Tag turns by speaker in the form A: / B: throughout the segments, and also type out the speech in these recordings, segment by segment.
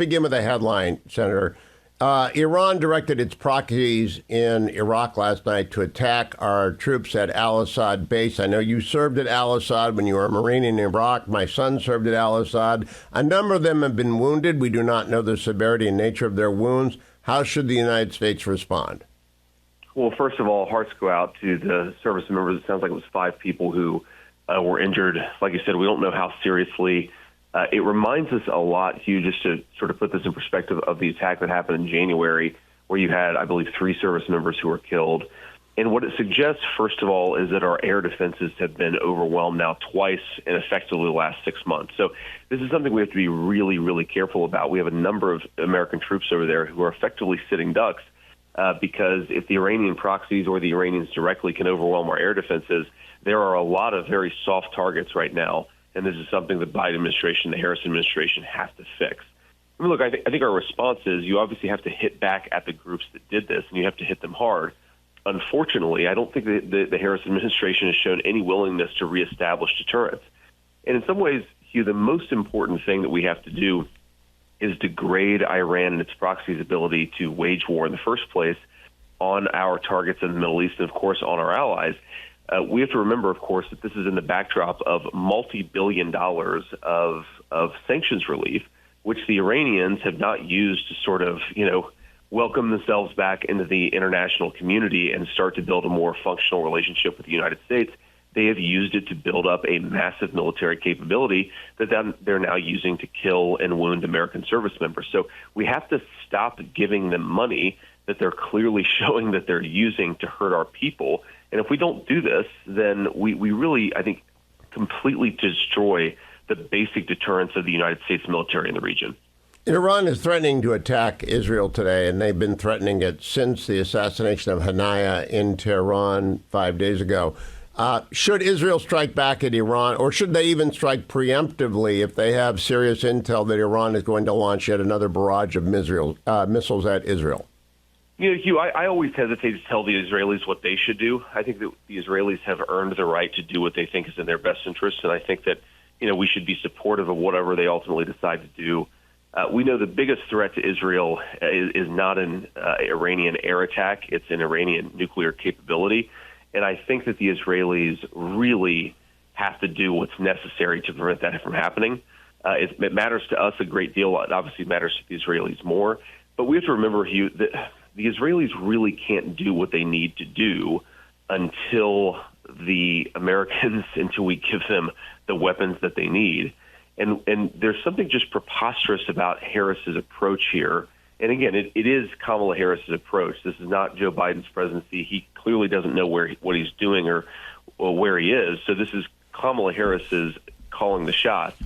A: begin with a headline, Senator. Iran directed its proxies in Iraq last night to attack our troops at al-Assad base. I know you served at al-Assad when you were a Marine in Iraq. My son served at al-Assad. A number of them have been wounded. We do not know the severity and nature of their wounds. How should the United States respond?
B: Well, first of all, hearts go out to the service members. It sounds like it was 5 people who were injured. Like you said, we don't know how seriously. It reminds us a lot, Hugh, just to sort of put this in perspective, of the attack that happened in January, where you had, I believe, 3 service members who were killed. And what it suggests, first of all, is that our air defenses have been overwhelmed now twice in effectively the last 6 months. So this is something we have to be really, really careful about. We have a number of American troops over there who are effectively sitting ducks because if the Iranian proxies or the Iranians directly can overwhelm our air defenses, there are a lot of very soft targets right now. And this is something the Biden administration, the Harris administration has to fix. I mean, look, I think our response is you obviously have to hit back at the groups that did this, and you have to hit them hard. Unfortunately, I don't think the Harris administration has shown any willingness to reestablish deterrence. And in some ways, Hugh, the most important thing that we have to do is degrade Iran and its proxies' ability to wage war in the first place on our targets in the Middle East and, of course, on our allies. We have to remember, of course, that this is in the backdrop of multi-billion dollars of sanctions relief, which the Iranians have not used to sort of, welcome themselves back into the international community and start to build a more functional relationship with the United States. They have used it to build up a massive military capability that they're now using to kill and wound American service members. So we have to stop giving them money that they're clearly showing that they're using to hurt our people. And if we don't do this, then we really, I think, completely destroy the basic deterrence of the United States military in the region.
A: Iran is threatening to attack Israel today, and they've been threatening it since the assassination of Haniyeh in Tehran 5 days ago. Should Israel strike back at Iran, or should they even strike preemptively if they have serious intel that Iran is going to launch yet another barrage of missiles at Israel?
B: Hugh, I always hesitate to tell the Israelis what they should do. I think that the Israelis have earned the right to do what they think is in their best interest, and I think that we should be supportive of whatever they ultimately decide to do. We know the biggest threat to Israel is not an Iranian air attack. It's an Iranian nuclear capability. And I think that the Israelis really have to do what's necessary to prevent that from happening. It matters to us a great deal. It obviously matters to the Israelis more. But we have to remember, Hugh, that the Israelis really can't do what they need to do until until we give them the weapons that they need. And there's something just preposterous about Harris's approach here. And again, it is Kamala Harris's approach. This is not Joe Biden's presidency. He clearly doesn't know what he's doing or where he is. So this is Kamala Harris's calling the shots.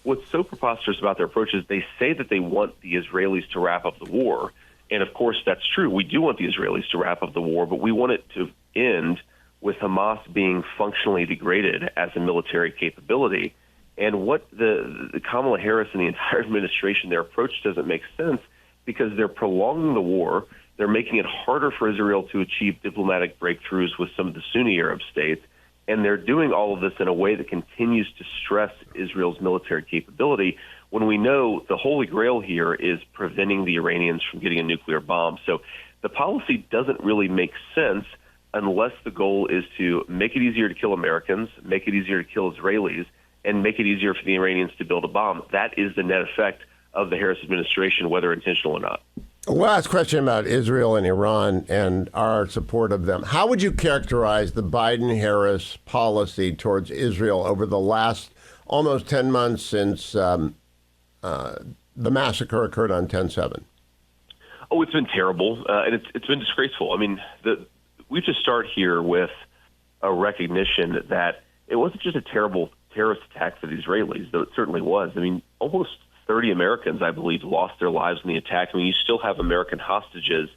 B: What's so preposterous about their approach is they say that they want the Israelis to wrap up the war. And of course, that's true. We do want the Israelis to wrap up the war, but we want it to end with Hamas being functionally degraded as a military capability. And what the Kamala Harris and the entire administration, their approach doesn't make sense because they're prolonging the war. They're making it harder for Israel to achieve diplomatic breakthroughs with some of the Sunni Arab states. And they're doing all of this in a way that continues to stress Israel's military capability when we know the holy grail here is preventing the Iranians from getting a nuclear bomb. So the policy doesn't really make sense unless the goal is to make it easier to kill Americans, make it easier to kill Israelis, and make it easier for the Iranians to build a bomb. That is the net effect of the Harris administration, whether intentional or not.
A: Last question about Israel and Iran and our support of them. How would you characterize the Biden-Harris policy towards Israel over the last almost 10 months since the massacre occurred on 10/7?
B: Oh, it's been terrible, and it's been disgraceful. I mean, we just start here with a recognition that it wasn't just a terrible terrorist attack for the Israelis, though it certainly was. I mean, almost 30 Americans, I believe, lost their lives in the attack. I mean, you still have American hostages,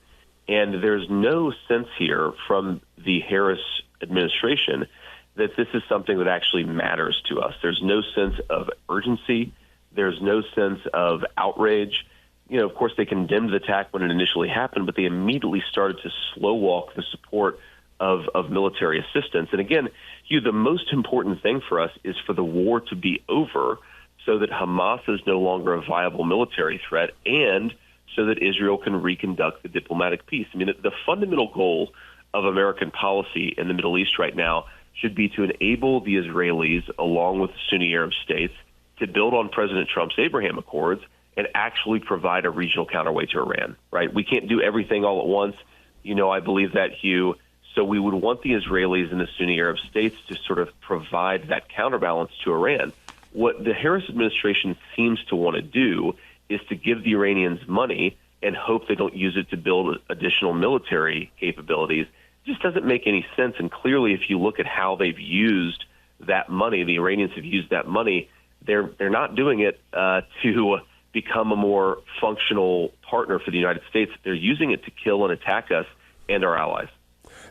B: and there's no sense here from the Harris administration that this is something that actually matters to us. There's no sense of urgency. There's no sense of outrage. Of course, they condemned the attack when it initially happened, but they immediately started to slow walk the support of military assistance. And again, Hugh, the most important thing for us is for the war to be over so that Hamas is no longer a viable military threat and so that Israel can reconduct the diplomatic peace. I mean, the fundamental goal of American policy in the Middle East right now should be to enable the Israelis, along with the Sunni Arab states, to build on President Trump's Abraham Accords and actually provide a regional counterweight to Iran, right? We can't do everything all at once. You know, I believe that, Hugh. So we would want the Israelis and the Sunni Arab states to sort of provide that counterbalance to Iran. What the Harris administration seems to want to do is to give the Iranians money and hope they don't use it to build additional military capabilities. It just doesn't make any sense. And clearly, if you look at how they've used that money, the Iranians have used that money, they're not doing it to become a more functional partner for the United States. They're using it to kill and attack us and our allies.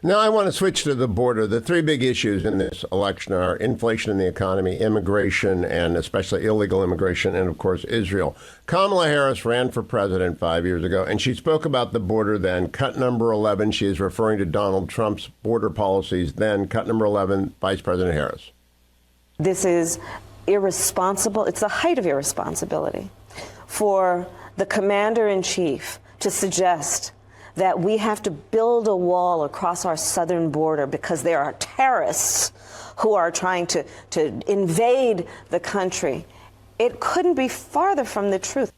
A: Now I want to switch to the border. The three big issues in this election are inflation in the economy, immigration, and especially illegal immigration, and of course, Israel. Kamala Harris ran for president 5 years ago, and she spoke about the border then. Cut number 11, she is referring to Donald Trump's border policies then. Cut number 11, Vice President Harris.
C: This is irresponsible. It's the height of irresponsibility for the commander-in-chief to suggest that we have to build a wall across our southern border because there are terrorists who are trying to invade the country. It couldn't be farther from the truth.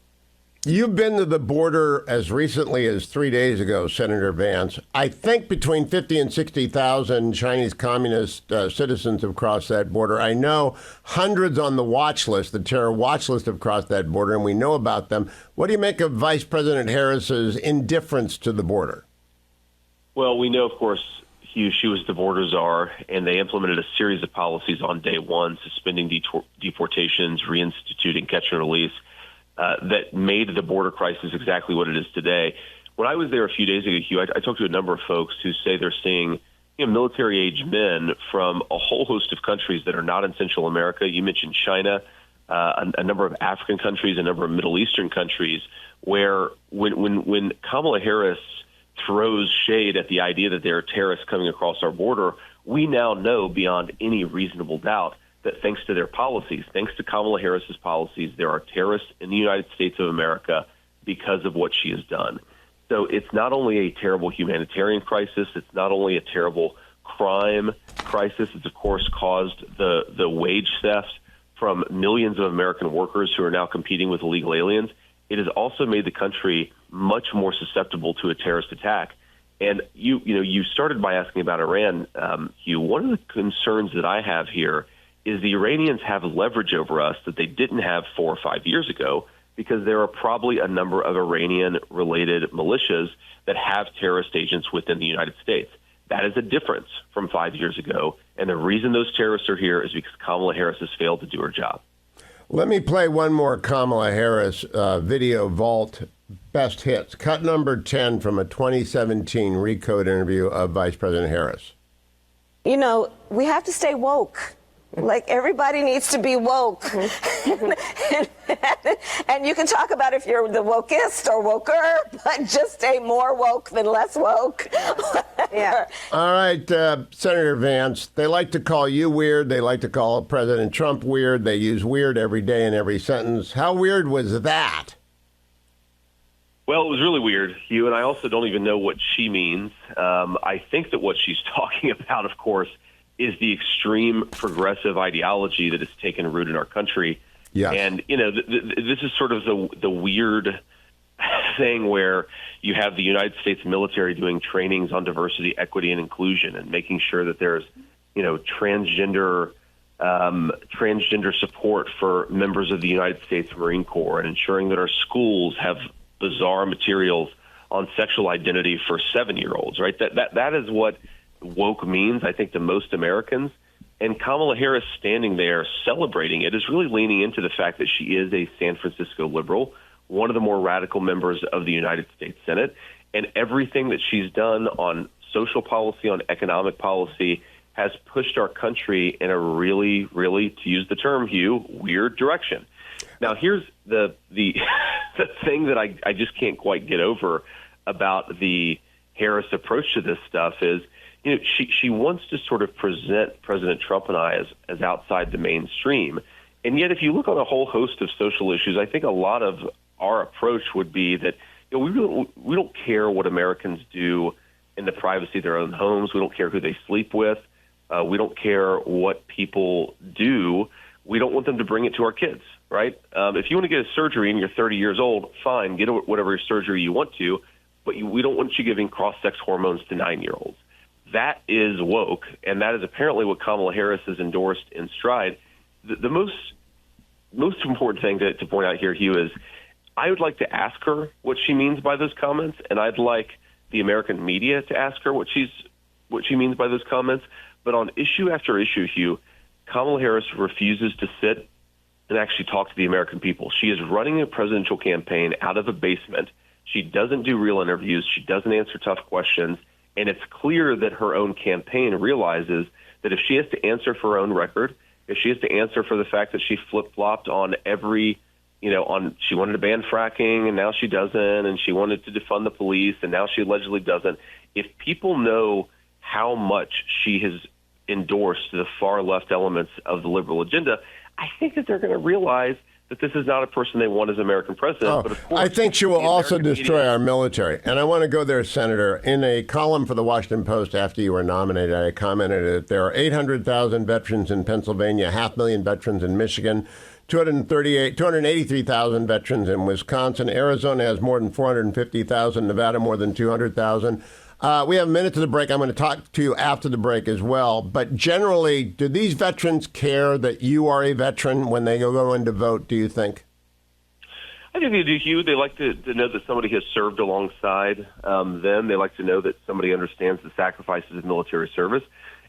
A: You've been to the border as recently as 3 days ago, Senator Vance. I think between 50 and 60,000 Chinese communist citizens have crossed that border. I know hundreds on the watch list, the terror watch list, have crossed that border, and we know about them. What do you make of Vice President Harris's indifference to the border?
B: Well, we know, of course, Hugh, she was the border czar, and they implemented a series of policies on day one, suspending deportations, reinstituting catch and release, that made the border crisis exactly what it is today. When I was there a few days ago, Hugh, I talked to a number of folks who say they're seeing military-age men from a whole host of countries that are not in Central America. You mentioned China, a number of African countries, a number of Middle Eastern countries, where when Kamala Harris throws shade at the idea that there are terrorists coming across our border, we now know beyond any reasonable doubt that thanks to their policies, thanks to Kamala Harris's policies, there are terrorists in the United States of America because of what she has done. So it's not only a terrible humanitarian crisis, it's not only a terrible crime crisis, it's of course caused the wage theft from millions of American workers who are now competing with illegal aliens. It has also made the country much more susceptible to a terrorist attack. And you started by asking about Iran, Hugh. One of the concerns that I have here is the Iranians have leverage over us that they didn't have 4 or 5 years ago, because there are probably a number of Iranian-related militias that have terrorist agents within the United States. That is a difference from 5 years ago, and the reason those terrorists are here is because Kamala Harris has failed to do her job.
A: Let me play one more Kamala Harris video vault best hits. Cut number 10 from a 2017 Recode interview of Vice President Harris.
C: You know, we have to stay woke. Like, everybody needs to be woke. and you can talk about if you're the wokest or woker, but just stay more woke than less woke. Yeah.
A: All right, Senator Vance, they like to call you weird. They like to call President Trump weird. They use weird every day in every sentence. How weird was that?
B: Well, it was really weird, Hugh, and I also don't even know what she means. I think that what she's talking about, of course, is the extreme progressive ideology that has taken root in our country.
A: Yes.
B: And, this is sort of the weird thing where you have the United States military doing trainings on diversity, equity, and inclusion, and making sure that there's, transgender support for members of the United States Marine Corps, and ensuring that our schools have bizarre materials on sexual identity for 7-year-olds, right? That is what woke means, I think, to most Americans. And Kamala Harris standing there celebrating it is really leaning into the fact that she is a San Francisco liberal, one of the more radical members of the United States Senate. And everything that she's done on social policy, on economic policy, has pushed our country in a really, really, to use the term, Hugh, weird direction. Now, here's the thing that I just can't quite get over about the Harris approach to this stuff is, she wants to sort of present President Trump and I as outside the mainstream. And yet, if you look on a whole host of social issues, I think a lot of our approach would be that we don't care what Americans do in the privacy of their own homes. We don't care who they sleep with. We don't care what people do. We don't want them to bring it to our kids, right? If you want to get a surgery and you're 30 years old, fine, get whatever surgery you want to, but we don't want you giving cross-sex hormones to 9-year-olds. That is woke, and that is apparently what Kamala Harris has endorsed in stride. The most important thing to point out here, Hugh, is I would like to ask her what she means by those comments, and I'd like the American media to ask her what she means by those comments. But on issue after issue, Hugh, Kamala Harris refuses to sit and actually talk to the American people. She is running a presidential campaign out of a basement. She doesn't do real interviews. She doesn't answer tough questions. And it's clear that her own campaign realizes that if she has to answer for her own record, if she has to answer for the fact that she flip-flopped on every, she wanted to ban fracking and now she doesn't, and she wanted to defund the police and now she allegedly doesn't. If people know how much she has endorsed the far left elements of the liberal agenda, I think that they're going to realize that this is not a person they want as American president. But of course,
A: I think she will also destroy our military. And I want to go there, Senator. In a column for the Washington Post after you were nominated, I commented that there are 800,000 veterans in Pennsylvania, 500,000 veterans in Michigan, 283,000 veterans in Wisconsin. Arizona has more than 450,000, Nevada more than 200,000. We have a minute to the break. I'm going to talk to you after the break as well. But generally, do these veterans care that you are a veteran when they go in to vote, do you think?
B: I think they do, Hugh. They like to know that somebody has served alongside them. They like to know that somebody understands the sacrifices of military service.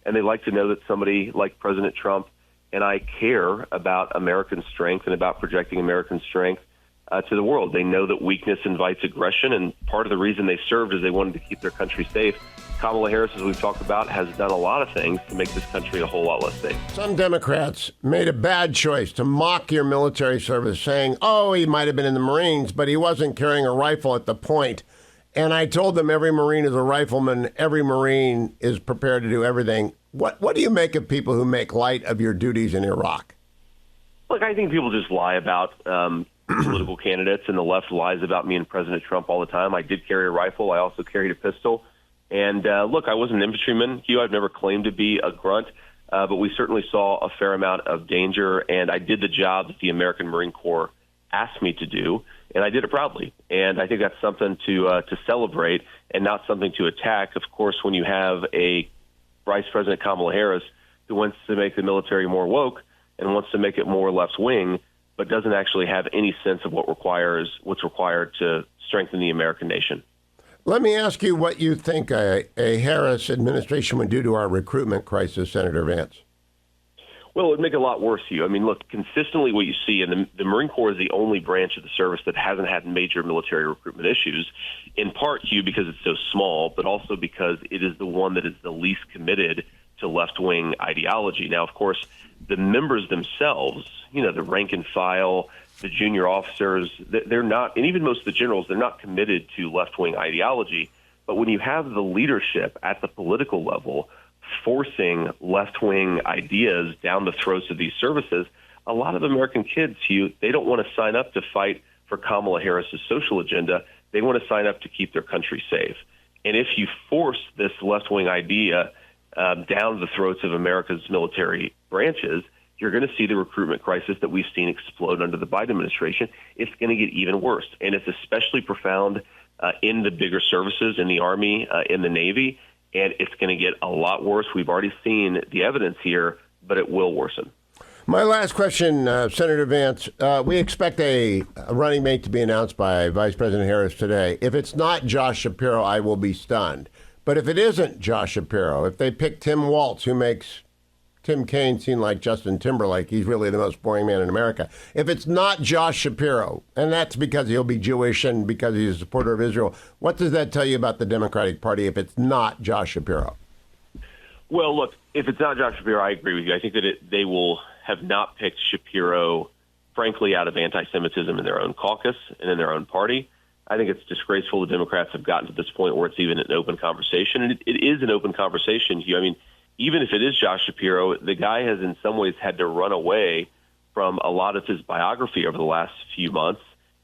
B: And they like to know that somebody like President Trump and I care about American strength and about projecting American strength to the world. They know that weakness invites aggression, and part of the reason they served is they wanted to keep their country safe. Kamala Harris, as we've talked about, has done a lot of things to make this country a whole lot less safe.
A: Some Democrats made a bad choice to mock your military service, saying, oh, he might have been in the Marines, but he wasn't carrying a rifle at the point. And I told them every Marine is a rifleman. Every Marine is prepared to do everything. What do you make of people who make light of your duties in Iraq?
B: Look, I think people just lie about political candidates, and the left lies about me and President Trump all the time. I did carry a rifle. I also carried a pistol. And look, I was an infantryman, Hugh. I've never claimed to be a grunt, but we certainly saw a fair amount of danger, and I did the job that the American Marine Corps asked me to do, and I did it proudly. And I think that's something to celebrate and not something to attack. Of course, when you have a Vice President Kamala Harris who wants to make the military more woke and wants to make it more left-wing, but doesn't actually have any sense of what's required to strengthen the American nation.
A: Let me ask you what you think a Harris administration would do to our recruitment crisis, Senator Vance.
B: Well, it would make it a lot worse, Hugh. I mean, look, consistently what you see, and the Marine Corps is the only branch of the service that hasn't had major military recruitment issues, in part, Hugh, because it's so small, but also because it is the one that is the least committed to left-wing ideology. Now, of course, the members themselves, the rank and file, the junior officers, they're not, and even most of the generals, they're not committed to left-wing ideology. But when you have the leadership at the political level forcing left-wing ideas down the throats of these services, a lot of American kids, Hugh, they don't want to sign up to fight for Kamala Harris's social agenda. They want to sign up to keep their country safe. And if you force this left-wing idea down the throats of America's military branches, you're going to see the recruitment crisis that we've seen explode under the Biden administration. It's going to get even worse. And it's especially profound in the bigger services, in the Army, in the Navy, and it's going to get a lot worse. We've already seen the evidence here, but it will worsen.
A: My last question, Senator Vance. We expect a running mate to be announced by Vice President Harris today. If it's not Josh Shapiro, I will be stunned. But if it isn't Josh Shapiro, if they pick Tim Walz, who makes Tim Kaine seem like Justin Timberlake, he's really the most boring man in America. If it's not Josh Shapiro, and that's because he'll be Jewish and because he's a supporter of Israel, what does that tell you about the Democratic Party if it's not Josh Shapiro?
B: Well, look, if it's not Josh Shapiro, I agree with you. I think that they will have not picked Shapiro, frankly, out of anti-Semitism in their own caucus and in their own party. I think it's disgraceful the Democrats have gotten to this point where it's even an open conversation. And it is an open conversation, Hugh. I mean, even if it is Josh Shapiro, the guy has in some ways had to run away from a lot of his biography over the last few months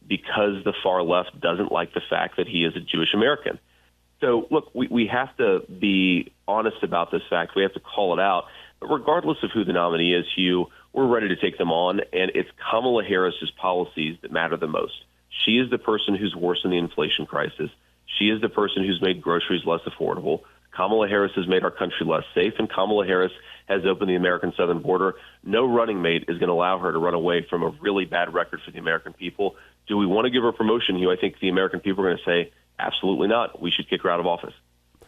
B: because the far left doesn't like the fact that he is a Jewish American. So, look, we have to be honest about this fact. We have to call it out. But regardless of who the nominee is, Hugh, we're ready to take them on, and it's Kamala Harris's policies that matter the most. She is the person who's worsened the inflation crisis. She is the person who's made groceries less affordable. Kamala Harris has made our country less safe, and Kamala Harris has opened the American southern border. No running mate is going to allow her to run away from a really bad record for the American people. Do we want to give her promotion, Hugh? I think the American people are going to say, absolutely not. We should kick her out of office.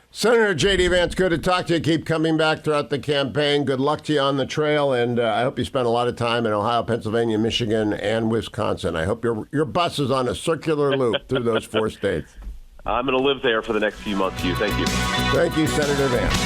A: Senator J.D. Vance, good to talk to you. Keep coming back throughout the campaign. Good luck to you on the trail, and I hope you spend a lot of time in Ohio, Pennsylvania, Michigan, and Wisconsin. I hope your bus is on a circular loop through those 4 states.
B: I'm going to live there for the next few months, Hugh. Thank you.
A: Thank you, Senator Vance.